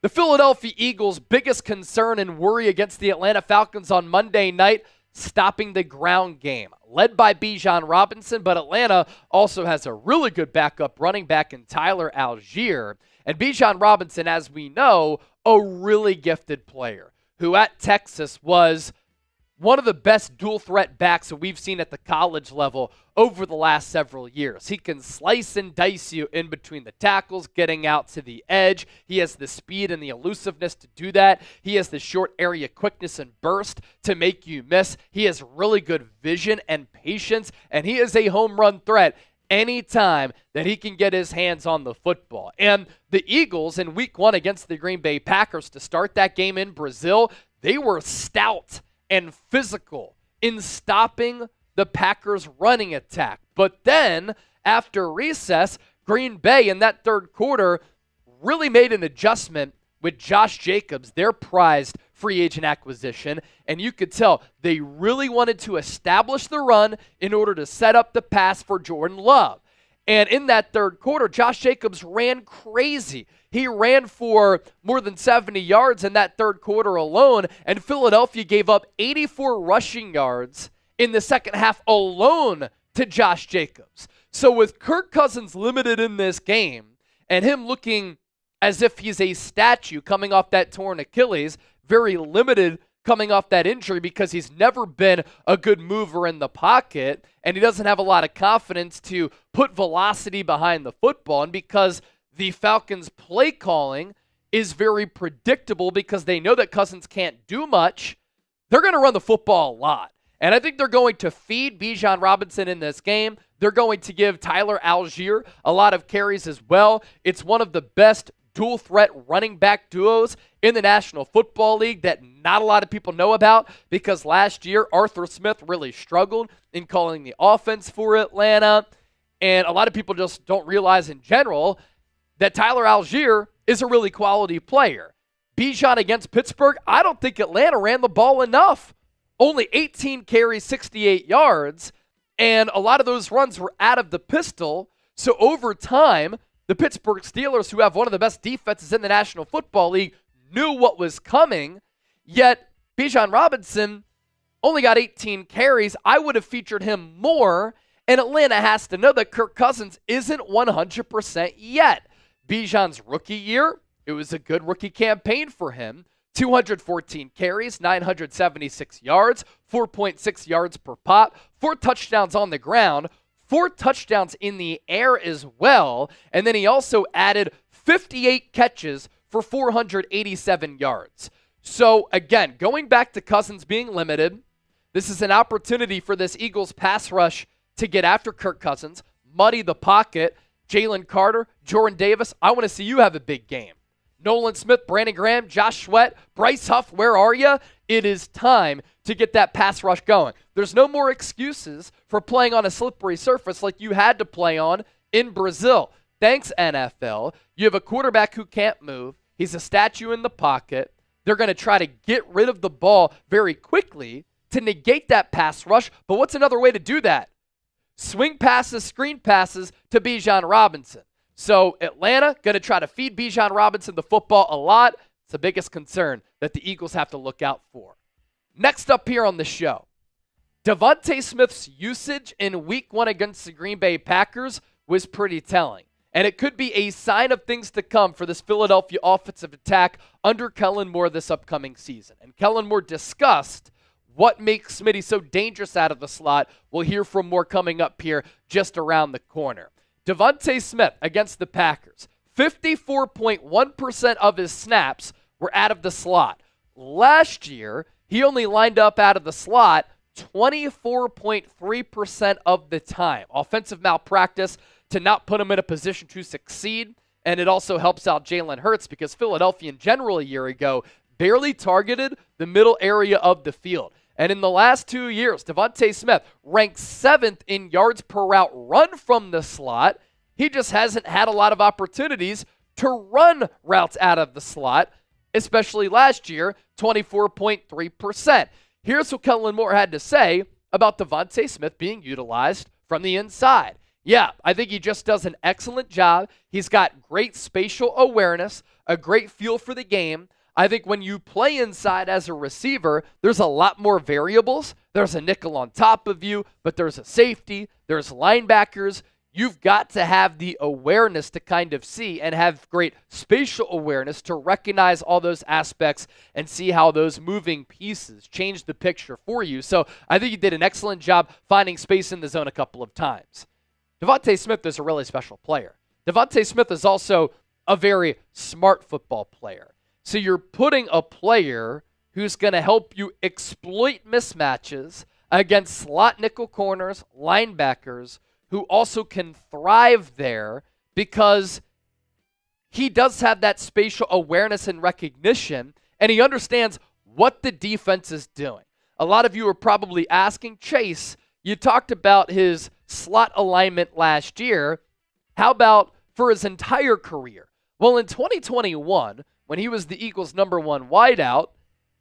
The Philadelphia Eagles' biggest concern and worry against the Atlanta Falcons on Monday night, stopping the ground game. Led by Bijan Robinson, but Atlanta also has a really good backup running back in Tyler Algier. And Bijan Robinson, as we know, a really gifted player who at Texas was one of the best dual-threat backs that we've seen at the college level over the last several years. He can slice and dice you in between the tackles, getting out to the edge. He has the speed and the elusiveness to do that. He has the short area quickness and burst to make you miss. He has really good vision and patience, and he is a home run threat anytime that he can get his hands on the football. And the Eagles in week 1 against the Green Bay Packers to start that game in Brazil, they were stout and physical in stopping the Packers' running attack. But then, after recess, Green Bay in that third quarter really made an adjustment with Josh Jacobs, their prized free agent acquisition, and you could tell they really wanted to establish the run in order to set up the pass for Jordan Love. And in that third quarter, Josh Jacobs ran crazy. He ran for more than 70 yards in that third quarter alone, and Philadelphia gave up 84 rushing yards in the second half alone to Josh Jacobs. So with Kirk Cousins limited in this game, and him looking as if he's a statue coming off that torn Achilles, very limited coming off that injury because he's never been a good mover in the pocket, and he doesn't have a lot of confidence to put velocity behind the football, and because the Falcons' play calling is very predictable because they know that Cousins can't do much, they're going to run the football a lot. And I think they're going to feed Bijan Robinson in this game. They're going to give Tyler Algier a lot of carries as well. It's one of the best dual-threat running back duos in the National Football League that not a lot of people know about because last year Arthur Smith really struggled in calling the offense for Atlanta. And a lot of people just don't realize in general that Tyler Algier is a really quality player. Bijan against Pittsburgh, I don't think Atlanta ran the ball enough. Only 18 carries, 68 yards, and a lot of those runs were out of the pistol. So over time, the Pittsburgh Steelers, who have one of the best defenses in the National Football League, knew what was coming, yet Bijan Robinson only got 18 carries. I would have featured him more, and Atlanta has to know that Kirk Cousins isn't 100% yet. Bijan's rookie year, it was a good rookie campaign for him. 214 carries, 976 yards, 4.6 yards per pop, 4 touchdowns on the ground, 4 touchdowns in the air as well, and then he also added 58 catches for 487 yards. So again, going back to Cousins being limited, this is an opportunity for this Eagles pass rush to get after Kirk Cousins, muddy the pocket. Jalen Carter, Jordan Davis, I want to see you have a big game. Nolan Smith, Brandon Graham, Josh Sweat, Bryce Huff, where are you? It is time to get that pass rush going. There's no more excuses for playing on a slippery surface like you had to play on in Brazil. Thanks, NFL. You have a quarterback who can't move. He's a statue in the pocket. They're going to try to get rid of the ball very quickly to negate that pass rush. But what's another way to do that? Swing passes, screen passes to Bijan Robinson. So Atlanta going to try to feed Bijan Robinson the football a lot. It's the biggest concern that the Eagles have to look out for. Next up here on the show, Devontae Smith's usage in week 1 against the Green Bay Packers was pretty telling. And it could be a sign of things to come for this Philadelphia offensive attack under Kellen Moore this upcoming season. And Kellen Moore discussed what makes Smitty so dangerous out of the slot. We'll hear from Moore coming up here just around the corner. Devontae Smith against the Packers, 54.1% of his snaps were out of the slot. Last year, he only lined up out of the slot 24.3% of the time. Offensive malpractice to not put him in a position to succeed, and it also helps out Jalen Hurts because Philadelphia in general a year ago barely targeted the middle area of the field. And in the last 2 years, Devontae Smith ranked 7th in yards per route run from the slot. He just hasn't had a lot of opportunities to run routes out of the slot, especially last year, 24.3%. Here's what Kellen Moore had to say about Devontae Smith being utilized from the inside. Yeah, I think he just does an excellent job. He's got great spatial awareness, a great feel for the game. I think when you play inside as a receiver, there's a lot more variables. There's a nickel on top of you, but there's a safety, there's linebackers. You've got to have the awareness to kind of see and have great spatial awareness to recognize all those aspects and see how those moving pieces change the picture for you. So I think he did an excellent job finding space in the zone a couple of times. DeVonta Smith is a really special player. DeVonta Smith is also a very smart football player. So you're putting a player who's going to help you exploit mismatches against slot nickel corners, linebackers, who also can thrive there because he does have that spatial awareness and recognition, and he understands what the defense is doing. A lot of you are probably asking, Chase, you talked about his slot alignment last year. How about for his entire career? Well, in 2021, when he was the Eagles' #1 wideout,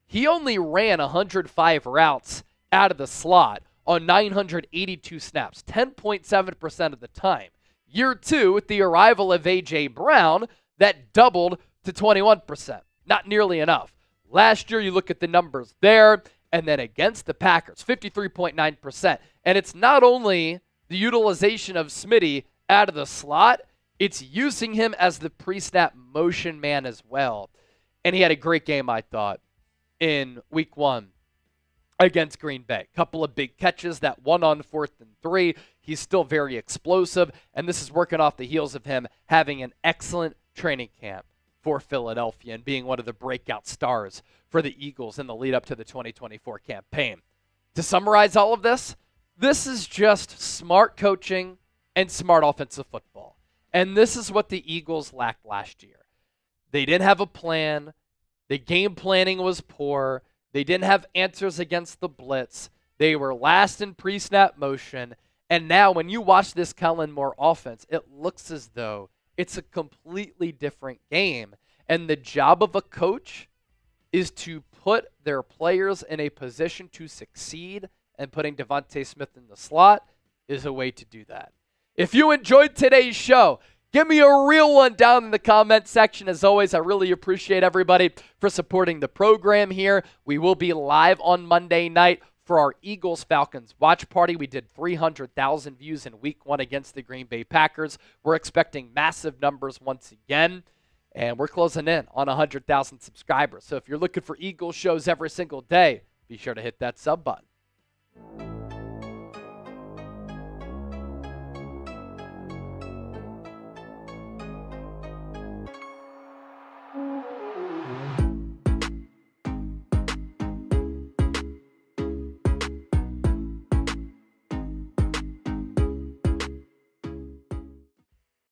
he only ran 105 routes out of the slot on 982 snaps, 10.7% of the time. Year 2, with the arrival of A.J. Brown, that doubled to 21%. Not nearly enough. Last year, you look at the numbers there, and then against the Packers, 53.9%. And it's not only the utilization of Smitty out of the slot, it's using him as the pre-snap motion man as well. And he had a great game, I thought, in week 1 against Green Bay. Couple of big catches, that one on 4th and 3. He's still very explosive, and this is working off the heels of him having an excellent training camp for Philadelphia and being one of the breakout stars for the Eagles in the lead up to the 2024 campaign. To summarize all of this, this is just smart coaching and smart offensive football. And this is what the Eagles lacked last year. They didn't have a plan. The game planning was poor. They didn't have answers against the blitz. They were last in pre-snap motion. And now when you watch this Kellen Moore offense, it looks as though it's a completely different game. And the job of a coach is to put their players in a position to succeed, and putting DeVonta Smith in the slot is a way to do that. If you enjoyed today's show, give me a real one down in the comment section. As always, I really appreciate everybody for supporting the program here. We will be live on Monday night for our Eagles-Falcons watch party. We did 300,000 views in week 1 against the Green Bay Packers. We're expecting massive numbers once again, and we're closing in on 100,000 subscribers. So if you're looking for Eagles shows every single day, be sure to hit that sub button.